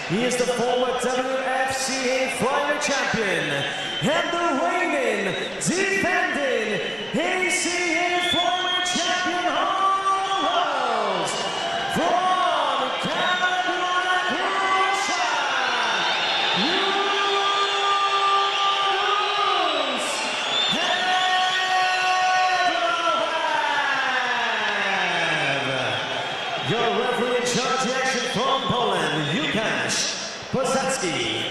He is the former WFCA flyweight champion and the reigning, defending ACA flyweight champion Holmes from Canada, Russia. Your referee in charge of action from Poland, Łukasz Posadzki.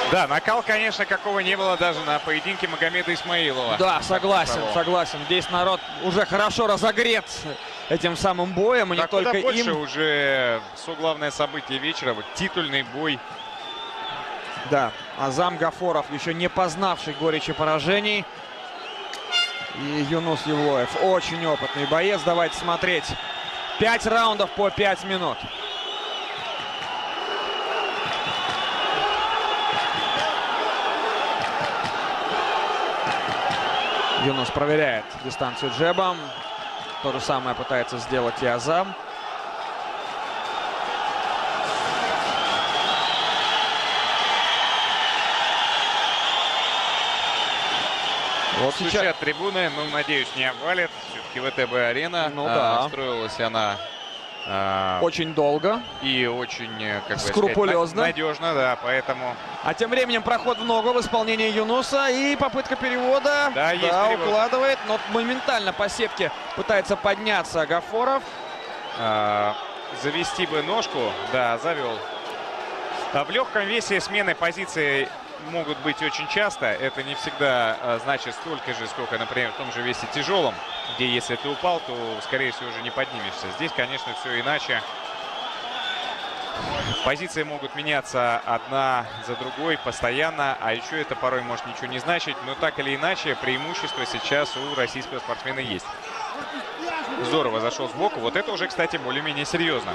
Да, накал, конечно, какого не было даже на поединке Магомеда Исмаилова. Да, согласен. Здесь народ уже хорошо разогрет этим самым боем, и да, не только больше им. Уже все главное событие вечера, вот титульный бой. Да, Азам Гафоров, еще не познавший горечи поражений. И Юнус Евлоев, очень опытный боец. Давайте смотреть. 5 раундов по 5 минут. Юнус проверяет дистанцию джебом. То же самое пытается сделать и Азам. Вот сейчас от трибуны, ну, надеюсь, не обвалит. Все-таки ВТБ-арена. Ну да. Строилась она очень долго. И очень, как бы скрупулезно. Сказать, надежно, да, поэтому... А тем временем проход в ногу в исполнении Юнуса и попытка перевода. Да, есть перевод. Укладывает, но моментально по сетке пытается подняться Гафоров. Завести бы ножку, да, завел. В легком весе смены позиции могут быть очень часто. Это не всегда значит столько же, сколько, например, в том же весе тяжелом, где если ты упал, то, скорее всего, уже не поднимешься. Здесь, конечно, все иначе. Позиции могут меняться одна за другой постоянно, а еще это порой может ничего не значить. Но так или иначе, преимущество сейчас у российского спортсмена есть. Здорово зашел сбоку. Вот это уже, кстати, более-менее серьезно.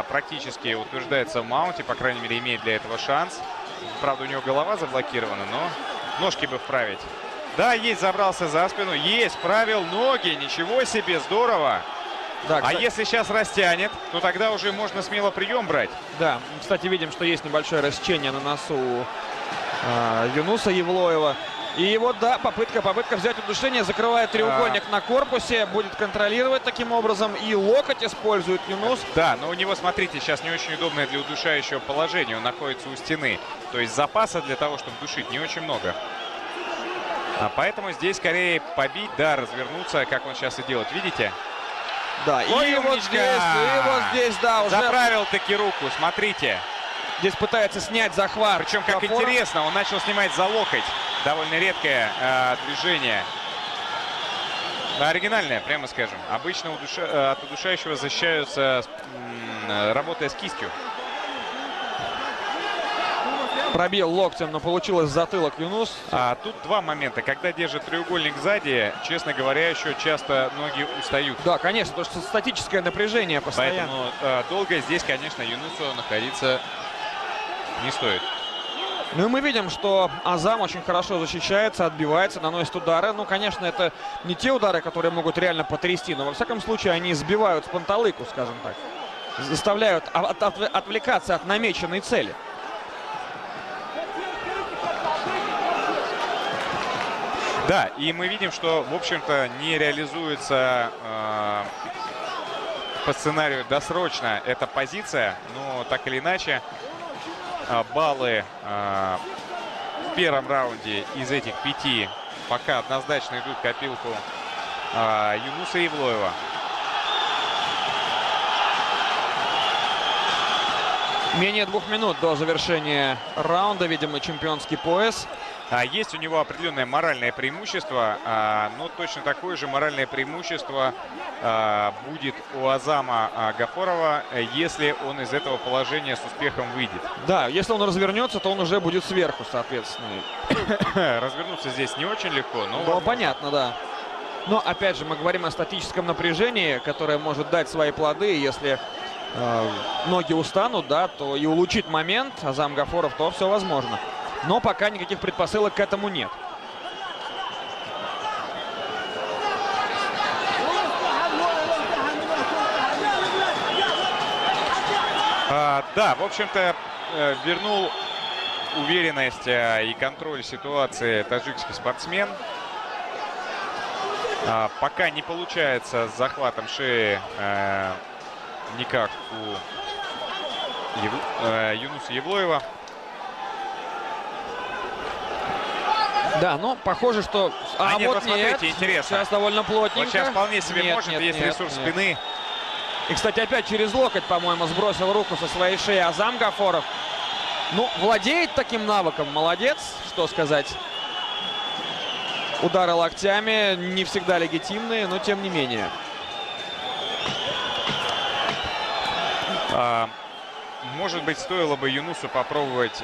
Практически утверждается в маунте, по крайней мере, имеет для этого шанс. Правда, у него голова заблокирована, но ножки бы вправить. Да, есть, забрался за спину. Есть, правил ноги. Ничего себе, здорово. Да, кстати, если сейчас растянет, то тогда уже можно смело прием брать. Да, кстати, видим, что есть небольшое рассечение на носу Юнуса Евлоева. И вот, да, попытка взять удушение, закрывает треугольник на корпусе, будет контролировать таким образом. И локоть использует Юнус. Да, но у него, смотрите, сейчас не очень удобное для удушающего положение. Он находится у стены. То есть запаса для того, чтобы душить, не очень много. Поэтому здесь скорее побить, да, развернуться, как он сейчас и делает. Видите? Да, ой, и вот здесь, да, уже... Заправил таки руку, смотрите. Здесь пытается снять захват. Причем, как Гафоров. интересно, он начал снимать за локоть. Довольно редкое движение. Оригинальное, прямо скажем. Обычно от удушающего защищаются, работая с кистью. Пробил локтем, но получилось затылок Юнус. Тут два момента. Когда держит треугольник сзади, честно говоря, еще часто ноги устают. Да, конечно, потому что статическое напряжение постоянно. Поэтому долго здесь, конечно, Юнусу находиться не стоит. Ну и мы видим, что Азам очень хорошо защищается, отбивается, наносит удары. Ну, конечно, это не те удары, которые могут реально потрясти, но во всяком случае они сбивают с панталыку, скажем так. Заставляют отвлекаться от намеченной цели. Да, и мы видим, что, в общем-то, не реализуется по сценарию досрочно эта позиция, но так или иначе баллы в первом раунде из этих 5 пока однозначно идут в копилку Юнуса Евлоева. Менее 2 минут до завершения раунда, видимо, чемпионский пояс. Есть у него определенное моральное преимущество, но точно такое же моральное преимущество будет у Азама Гафорова, если он из этого положения с успехом выйдет. Да, если он развернется, то он уже будет сверху, соответственно. Развернуться здесь не очень легко, но... Ну, понятно, да. Но, опять же, мы говорим о статическом напряжении, которое может дать свои плоды. Если ноги устанут, да, то и улучшить момент Азам Гафоров, то все возможно. Но пока никаких предпосылок к этому нет. Да, в общем-то, вернул уверенность и контроль ситуации таджикский спортсмен. Пока не получается с захватом шеи никак у Юнуса Евлоева. Да, но похоже, что... нет, вот вот смотрите, интересно. Сейчас довольно плотненько. Вот сейчас вполне себе может, есть ресурс спины. И, кстати, опять через локоть, по-моему, сбросил руку со своей шеи Азам Гафоров. Ну, владеет таким навыком, молодец, что сказать. Удары локтями не всегда легитимные, но тем не менее. Может быть, стоило бы Юнусу попробовать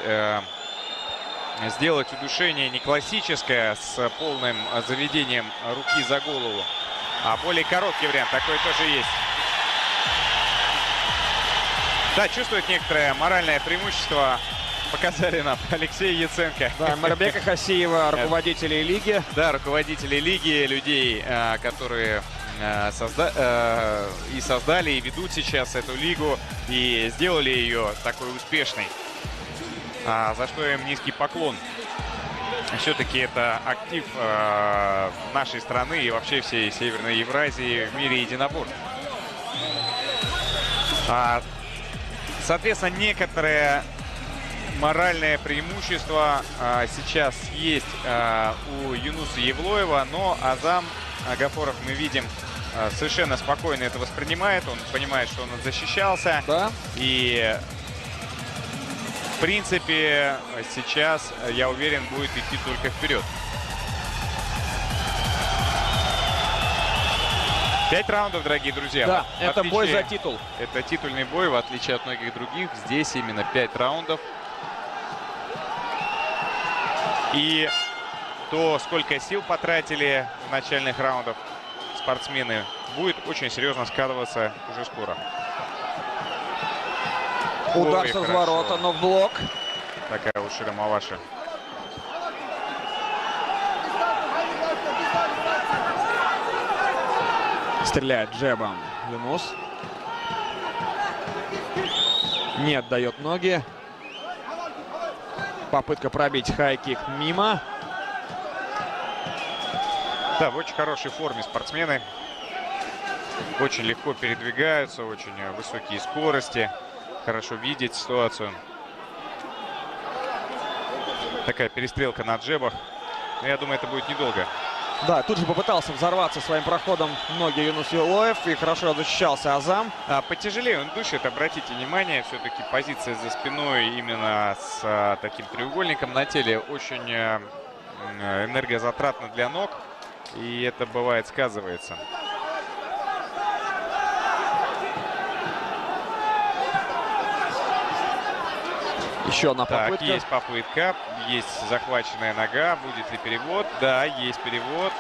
сделать удушение не классическое с полным заведением руки за голову, а более короткий вариант. Такой тоже есть. Да, чувствует некоторое моральное преимущество. Показали нам Алексей Яценко. Да, Марбека Хасиева, руководители лиги. Да, руководители лиги, людей, которые создали и ведут сейчас эту лигу и сделали ее такой успешной. За что им низкий поклон. Все-таки это актив нашей страны и вообще всей Северной Евразии в мире единоборств. Соответственно, некоторое моральное преимущество сейчас есть у Юнуса Евлоева, но Азам Гафоров, мы видим, совершенно спокойно это воспринимает. Он понимает, что он защищался. Да. И в принципе сейчас, я уверен, будет идти только вперед. 5 раундов, дорогие друзья. Да, это бой за титул. Это титульный бой, в отличие от многих других. Здесь именно 5 раундов. И то, сколько сил потратили в начальных раундах спортсмены, будет очень серьезно складываться уже скоро. Удар со разворота, но в блок. Такая вот Ширамаваши. Стреляет джебом Юнус. Не отдает ноги. Попытка пробить хай-кик мимо. Да, в очень хорошей форме спортсмены. Очень легко передвигаются, очень высокие скорости. Хорошо видеть ситуацию. Такая перестрелка на джебах. Но я думаю, это будет недолго. Да, тут же попытался взорваться своим проходом ноги Юнус Евлоев. И хорошо защищался Азам. Потяжелее он дышит, обратите внимание. Все-таки позиция за спиной именно с таким треугольником на теле очень энергозатратна для ног. И это бывает сказывается. Еще одна попытка. Так, есть попытка, есть захваченная нога. Будет ли перевод? Да, есть перевод.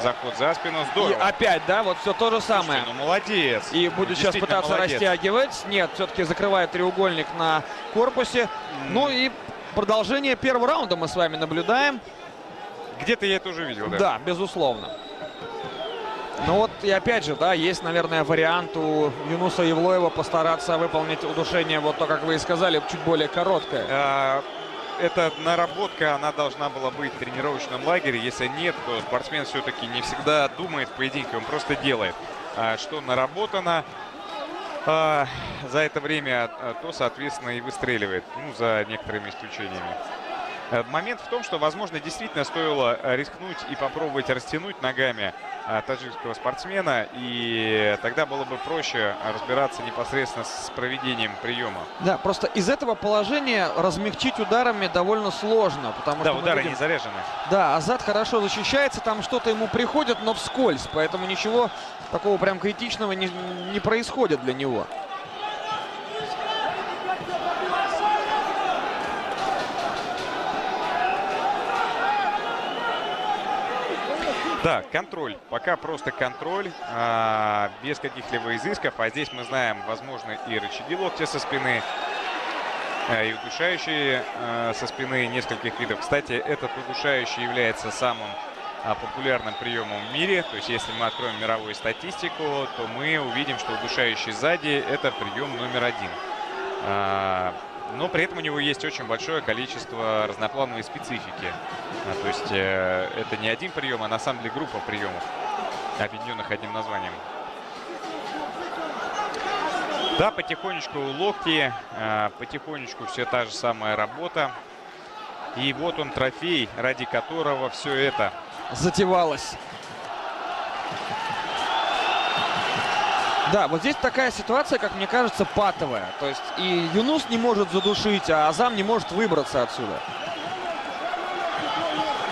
Заход за спину. Здорово. И опять, да, вот все то же самое. Слушайте, ну молодец. И будет сейчас пытаться растягивать. Нет, все-таки закрывает треугольник на корпусе. Ну и продолжение первого раунда мы с вами наблюдаем. Где-то я это уже видел, да? Да, безусловно. Ну вот и опять же, да, есть, наверное, вариант у Юнуса Евлоева постараться выполнить удушение, вот то, как вы и сказали, чуть более короткое. Эта наработка, она должна была быть в тренировочном лагере. Если нет, то спортсмен все-таки не всегда думает в поединке, он просто делает. Что наработано за это время, то, соответственно, и выстреливает. Ну, за некоторыми исключениями. Момент в том, что, возможно, действительно стоило рискнуть и попробовать растянуть ногами таджикского спортсмена, и тогда было бы проще разбираться непосредственно с проведением приема. Да, просто из этого положения размягчить ударами довольно сложно, потому что удары не заряжены. Да, Азат хорошо защищается, там что-то ему приходит, но вскользь, поэтому ничего такого прям критичного не происходит для него. Да, контроль. Пока просто контроль, без каких-либо изысков. А здесь мы знаем, возможно, и рычаги локтя со спины, и удушающие со спины нескольких видов. Кстати, этот удушающий является самым популярным приемом в мире. То есть, если мы откроем мировую статистику, то мы увидим, что удушающий сзади – это прием номер 1. Но при этом у него есть очень большое количество разноплановой специфики. То есть это не один прием, а на самом деле группа приемов, объединенных одним названием. Да, потихонечку локти, потихонечку все та же самая работа. И вот он трофей, ради которого все это затевалось. Да, вот здесь такая ситуация, как мне кажется, патовая. То есть и Юнус не может задушить, а Азам не может выбраться отсюда.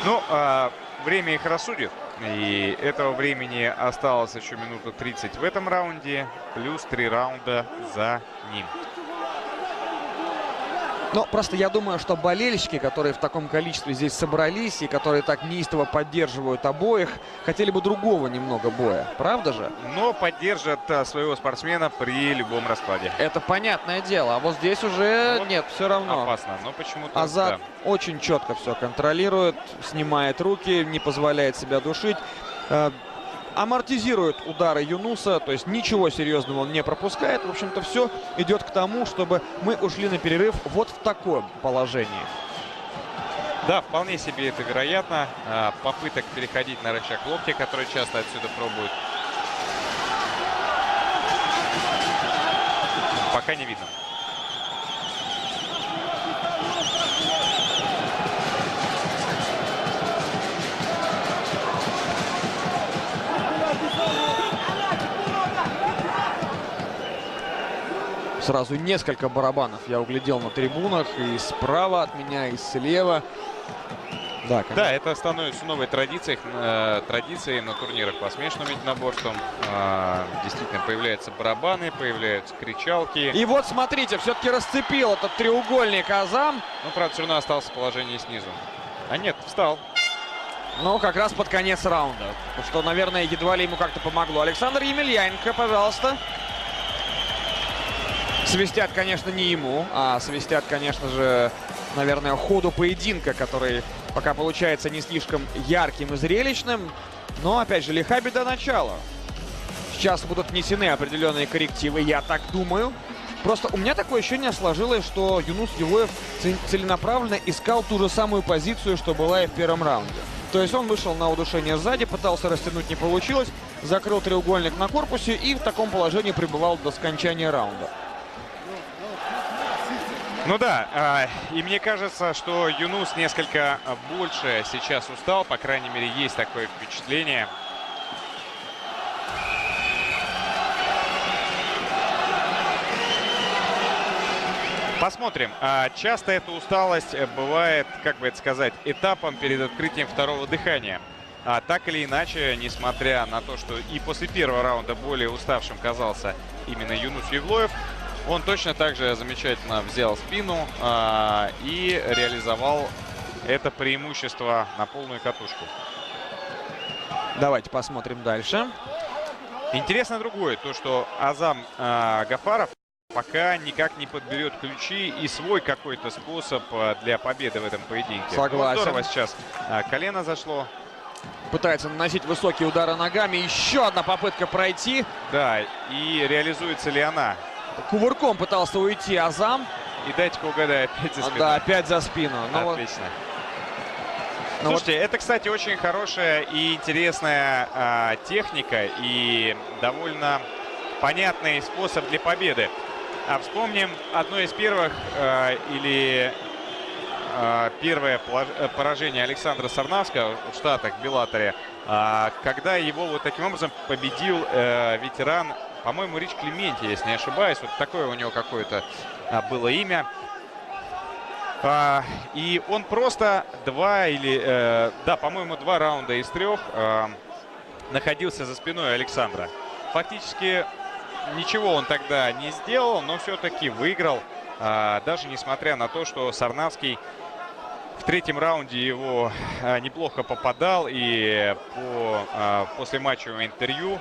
Ну, время их рассудит. И этого времени осталось еще минута 30 в этом раунде. Плюс 3 раунда за ним. Но просто я думаю, что болельщики, которые в таком количестве здесь собрались и которые так неистово поддерживают обоих, хотели бы другого немного боя. Правда же? Но поддержат своего спортсмена при любом раскладе. Это понятное дело. А вот здесь уже вот нет, все равно. Опасно, но почему-то... Азат да. очень четко все контролирует, снимает руки, не позволяет себя душить. Амортизирует удары Юнуса, то есть ничего серьезного он не пропускает. В общем-то, все идет к тому, чтобы мы ушли на перерыв вот в таком положении. Да, вполне себе это вероятно. Попыток переходить на рычаг локтя, который часто отсюда пробуют, пока не видно. Сразу несколько барабанов я углядел на трибунах. И справа от меня, и слева. Да, да, это становится новой традицией на турнирах по смешанным единоборствам. Действительно, появляются барабаны, появляются кричалки. И вот, смотрите, все-таки расцепил этот треугольник Азам. Ну, правда, все равно остался в положении снизу. А нет, встал. Ну, как раз под конец раунда. Что, наверное, едва ли ему как-то помогло. Александр Емельяненко, пожалуйста. Свистят, конечно, не ему, а свистят, конечно же, наверное, ходу поединка, который пока получается не слишком ярким и зрелищным. Но, опять же, лиха беда начала. Сейчас будут внесены определенные коррективы, я так думаю. Просто у меня такое ощущение сложилось, что Юнус Евлоев целенаправленно искал ту же самую позицию, что была и в первом раунде. То есть он вышел на удушение сзади, пытался растянуть, не получилось, закрыл треугольник на корпусе и в таком положении пребывал до скончания раунда. Ну да, и мне кажется, что Юнус несколько больше сейчас устал, по крайней мере, есть такое впечатление. Посмотрим. Часто эта усталость бывает, как бы это сказать, этапом перед открытием второго дыхания. Так или иначе, несмотря на то, что и после первого раунда более уставшим казался именно Юнус Евлоев, он точно так же замечательно взял спину и реализовал это преимущество на полную катушку. Давайте посмотрим дальше. Интересно другое, то что Азам Гафаров пока никак не подберет ключи и свой какой-то способ для победы в этом поединке. Согласен. Ну, здорово сейчас колено зашло. Пытается наносить высокие удары ногами. Еще одна попытка пройти. Да, и реализуется ли она? Кувырком пытался уйти Азам. И дайте-ка угадаю, опять за спину. Да, опять за спину. Ну, отлично. Ну слушайте, это, кстати, очень хорошая и интересная техника и довольно понятный способ для победы. Вспомним одно из первых первое поражение Александра Сарнавского в Штатах, в Беллаторе, когда его вот таким образом победил ветеран, по-моему, Рич Клементи, если не ошибаюсь. Вот такое у него какое-то было имя. И он просто по-моему, 2 раунда из 3 находился за спиной Александра. Фактически ничего он тогда не сделал, но все-таки выиграл. Даже несмотря на то, что Сарнавский в 3-м раунде его неплохо попадал. И после матчевого интервью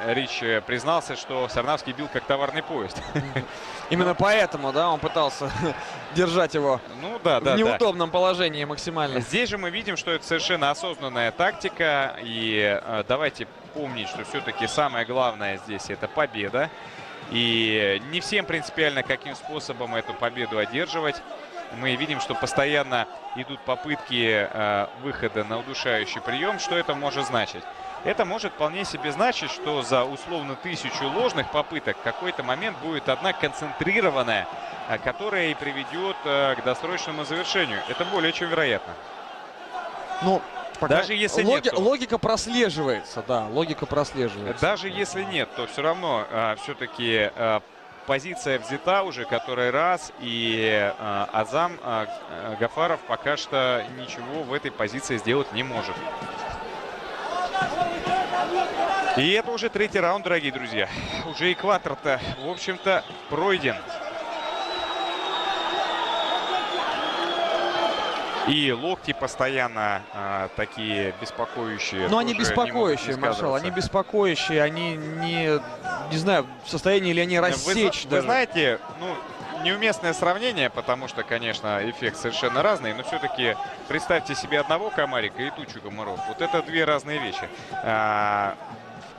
Рич признался, что Сарнавский бил как товарный поезд. Именно поэтому, да, он пытался держать его в неудобном положении максимально. Здесь же мы видим, что это совершенно осознанная тактика. И давайте помнить, что все-таки самое главное здесь это победа. И не всем принципиально, каким способом эту победу одерживать. Мы видим, что постоянно идут попытки выхода на удушающий прием. Что это может значить? Это может вполне себе значить, что за условно 1000 ложных попыток в какой-то момент будет одна концентрированная, которая и приведет к досрочному завершению. Это более чем вероятно. Ну, даже если нет, то... логика прослеживается, да, логика прослеживается. Даже если нет, то все равно все-таки позиция взята уже который раз, и Азам Гафаров пока что ничего в этой позиции сделать не может. И это уже 3-й раунд, дорогие друзья. Уже экватор-то, в общем-то, пройден. И локти постоянно такие беспокоящие. Но они беспокоящие, Маршал, они беспокоящие, они не знаю, в состоянии ли они рассечь. Вы знаете, ну, неуместное сравнение, потому что, конечно, эффект совершенно разный, но все-таки представьте себе одного комарика и тучу комаров. Вот это две разные вещи. В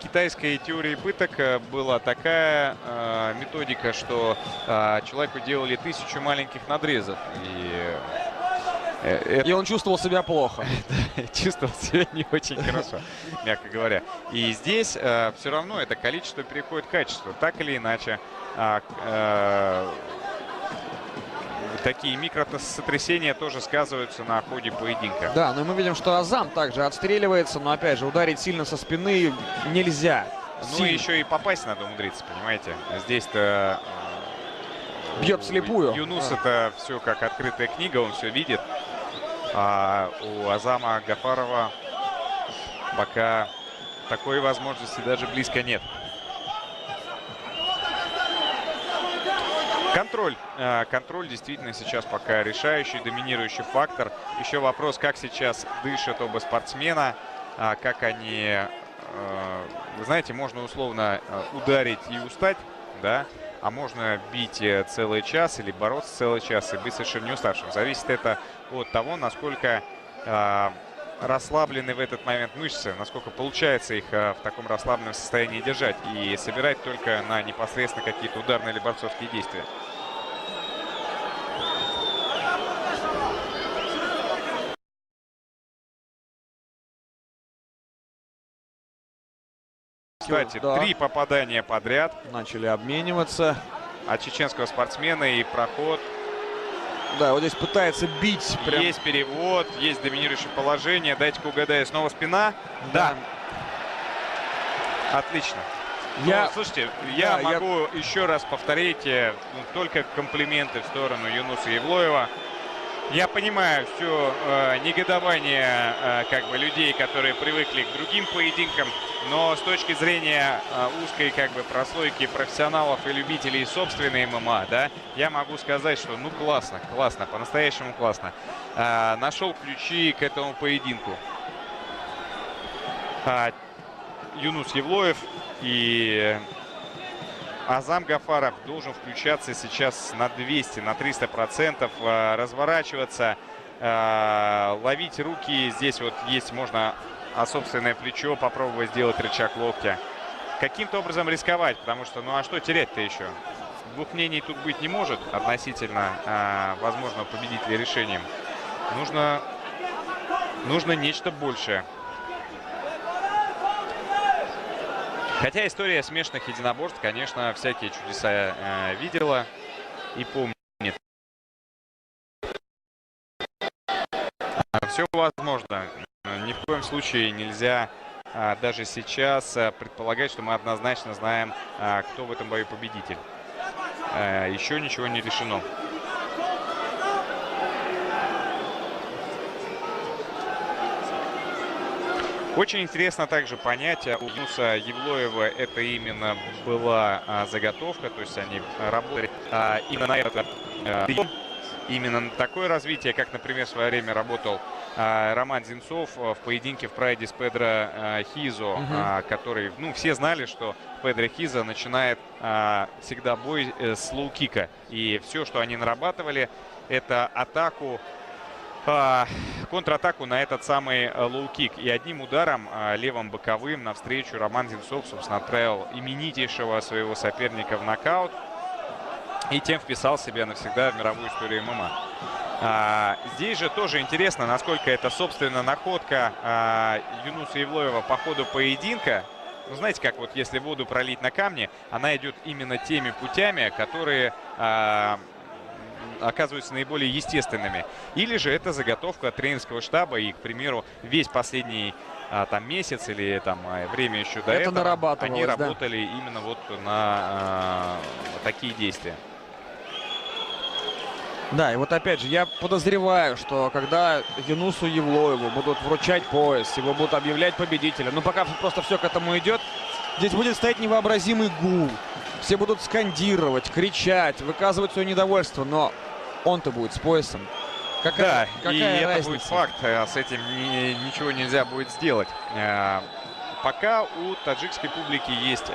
китайской теории пыток была такая методика, что человеку делали 1000 маленьких надрезов. И он чувствовал себя плохо. Чувствовал себя не очень хорошо, мягко говоря. И здесь все равно это количество переходит к качеству. Так или иначе, такие микросотрясения тоже сказываются на ходе поединка. Да, но мы видим, что Азам также отстреливается, но опять же ударить сильно со спины нельзя. Ну и еще и попасть надо умудриться, понимаете. Здесь-то бьет вслепую. Юнус это все как открытая книга, он все видит. А у Азама Гафарова пока такой возможности даже близко нет. Контроль. Контроль действительно сейчас пока решающий, доминирующий фактор. Еще вопрос, как сейчас дышат оба спортсмена, как они, вы знаете, можно условно ударить и устать, да? А можно бить целый час или бороться целый час и быть совершенно не уставшим. Зависит это от того, насколько расслаблены в этот момент мышцы, насколько получается их в таком расслабленном состоянии держать и собирать только на непосредственно какие-то ударные или борцовские действия. Кстати, да. 3 попадания подряд. Начали обмениваться. От чеченского спортсмена и проход. Да, вот здесь пытается бить. Прям... Есть перевод, есть доминирующее положение. Дайте-ка угадаю, снова спина. Да. Отлично. Слушайте, я могу еще раз повторить, только комплименты в сторону Юнуса Евлоева. Я понимаю все негодование как бы людей, которые привыкли к другим поединкам, но с точки зрения узкой как бы прослойки профессионалов и любителей собственной ММА, да, я могу сказать, что ну классно, классно, по-настоящему классно. Нашел ключи к этому поединку. Юнус Евлоев и Азам Гафаров должен включаться сейчас на 200, на 300%, разворачиваться, ловить руки. Здесь вот есть, можно собственное плечо попробовать сделать рычаг локтя. Каким-то образом рисковать, потому что, ну а что терять-то еще? Двух мнений тут быть не может относительно возможного победителя решением. Нужно нечто большее. Хотя история смешанных единоборств, конечно, всякие чудеса видела и помнит. Все возможно. Ни в коем случае нельзя даже сейчас предполагать, что мы однозначно знаем, кто в этом бою победитель. Еще ничего не решено. Очень интересно также понять, у Юнуса Евлоева это именно была заготовка, то есть они работали именно на это, именно на такое развитие, как, например, в свое время работал Роман Зинцов в поединке в прайде с Педро Хизо, который, ну, все знали, что Педро Хизо начинает всегда бой с лоу-кика. И все, что они нарабатывали, это атаку контратаку на этот самый лоу-кик. И одним ударом, левым боковым, навстречу Роман Зинцов, собственно, отправил именитейшего своего соперника в нокаут. И тем вписал себя навсегда в мировую историю ММА. Здесь же тоже интересно, насколько это, собственно, находка Юнуса Евлоева по ходу поединка. Ну, знаете, как вот если воду пролить на камни, она идет именно теми путями, которые оказываются наиболее естественными. Или же это заготовка тренерского штаба, и, к примеру, весь последний там месяц или там время еще до этого они работали именно вот на такие действия. Да, и вот опять же, я подозреваю, что когда Юнусу Евлоеву будут вручать пояс, его будут объявлять победителем, но пока просто все к этому идет, здесь будет стоять невообразимый гул. Все будут скандировать, кричать, выказывать свое недовольство, но он-то будет с поясом. Какая разница? Это будет факт, с этим ничего нельзя будет сделать. Пока у таджикской публики есть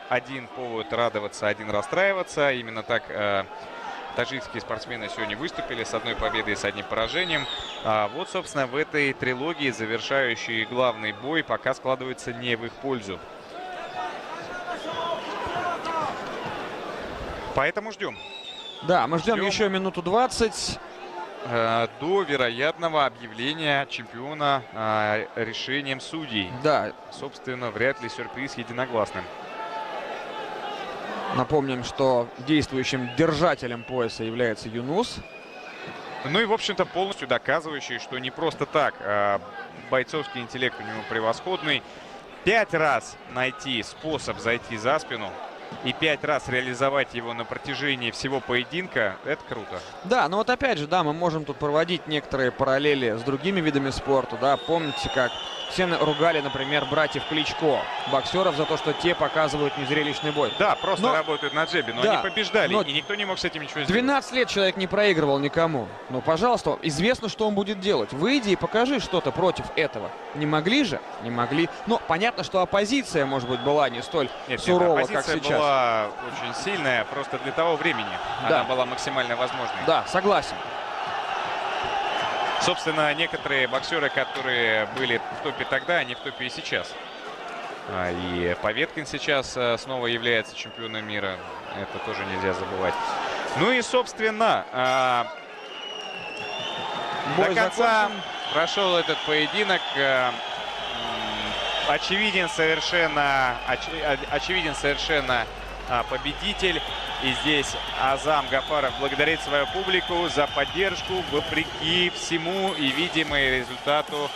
один повод радоваться, один расстраиваться. Именно так таджикские спортсмены сегодня выступили с одной победой и с одним поражением. Вот, собственно, в этой трилогии завершающий главный бой пока складывается не в их пользу. Поэтому ждем. Да, мы ждем еще минуту 20. До вероятного объявления чемпиона решением судей. Да. Собственно, вряд ли сюрприз единогласным. Напомним, что действующим держателем пояса является Юнус. Ну и, в общем-то, полностью доказывающий, что не просто так. Бойцовский интеллект у него превосходный. 5 раз найти способ зайти за спину и 5 раз реализовать его на протяжении всего поединка, это круто. Да, но вот опять же, да, мы можем тут проводить некоторые параллели с другими видами спорта, да. Помните, как все ругали, например, братьев Кличко, боксеров, за то, что те показывают незрелищный бой. Да, просто работают на джебе, но да, они побеждали, и никто не мог с этим ничего сделать. 12 лет человек не проигрывал никому. Ну, пожалуйста, известно, что он будет делать. Выйди и покажи что-то против этого. Не могли же? Не могли. Ну, понятно, что оппозиция, может быть, была не столь сурова, как сейчас. Оппозиция была очень сильная, просто для того времени. Да. Она была максимально возможной. Да, согласен. Собственно, некоторые боксеры, которые были в топе тогда, они в топе и сейчас. И Поветкин сейчас снова является чемпионом мира. Это тоже нельзя забывать. Ну и, собственно, до конца прошел этот поединок. Очевиден совершенно победитель. И здесь Азам Гафаров благодарит свою публику за поддержку вопреки всему и видимому результату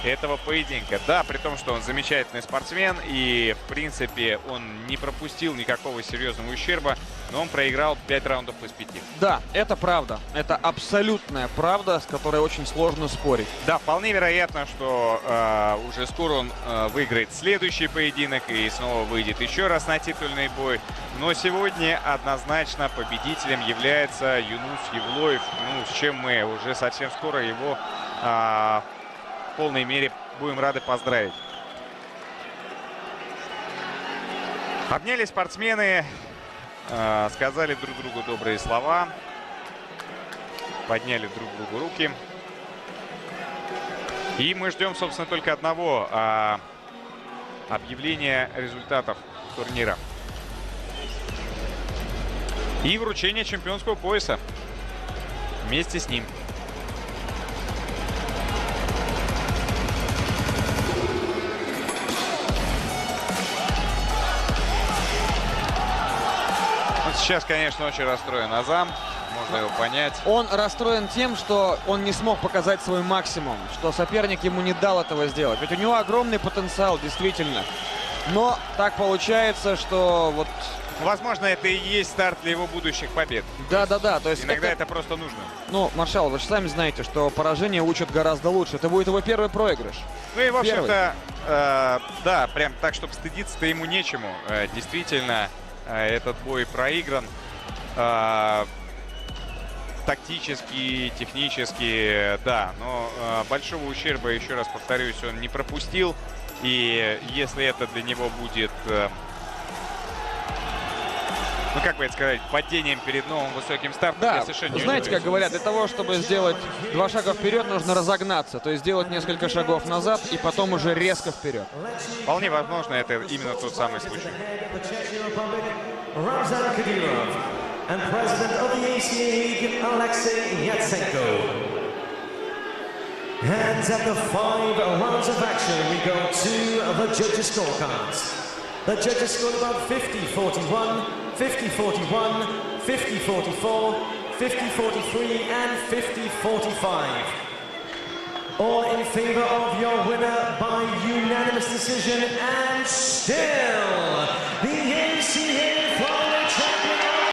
этого поединка. Да, при том, что он замечательный спортсмен и, в принципе, он не пропустил никакого серьезного ущерба, но он проиграл 5 раундов из 5. Да, это правда. Это абсолютная правда, с которой очень сложно спорить. Да, вполне вероятно, что уже скоро он выиграет следующий поединок и снова выйдет еще раз на титульный бой. Но сегодня однозначно победителем является Юнус Евлоев, с чем мы уже совсем скоро его в полной мере будем рады поздравить. Обняли спортсмены, сказали друг другу добрые слова, подняли друг другу руки. И мы ждем, собственно, только одного объявления результатов турнира. И вручение чемпионского пояса вместе с ним. Сейчас, конечно, очень расстроен Азам. Можно его понять. Он расстроен тем, что он не смог показать свой максимум, что соперник ему не дал этого сделать. Ведь у него огромный потенциал, действительно. Но так получается, что вот... Возможно, это и есть старт для его будущих побед. Да. То есть иногда это просто нужно. Ну, Маршал, вы же сами знаете, что поражение учат гораздо лучше. Это будет его первый проигрыш. Ну и, в общем-то, да, прям так, чтобы стыдиться-то ему нечему. Действительно, этот бой проигран. Тактически, технически, да. Но большого ущерба, еще раз повторюсь, он не пропустил. И если это для него будет ну как бы это сказать, падением перед новым высоким стартом. Да, Я совершенно не знаете, как удивлюсь. говорят, для того, чтобы сделать 2 шага вперед, нужно разогнаться. То есть сделать несколько шагов назад и потом уже резко вперед. Вполне возможно, это именно тот самый случай. Ramzan Kadyrov and President of the ACA League, Alexei Yatsenko. And at the 5 rounds of action, we go to the judges' scorecards. The judges scored about 50-41, 50-41, 50-44, 50-43, and 50-45. All in favor of your winner by unanimous decision, and still the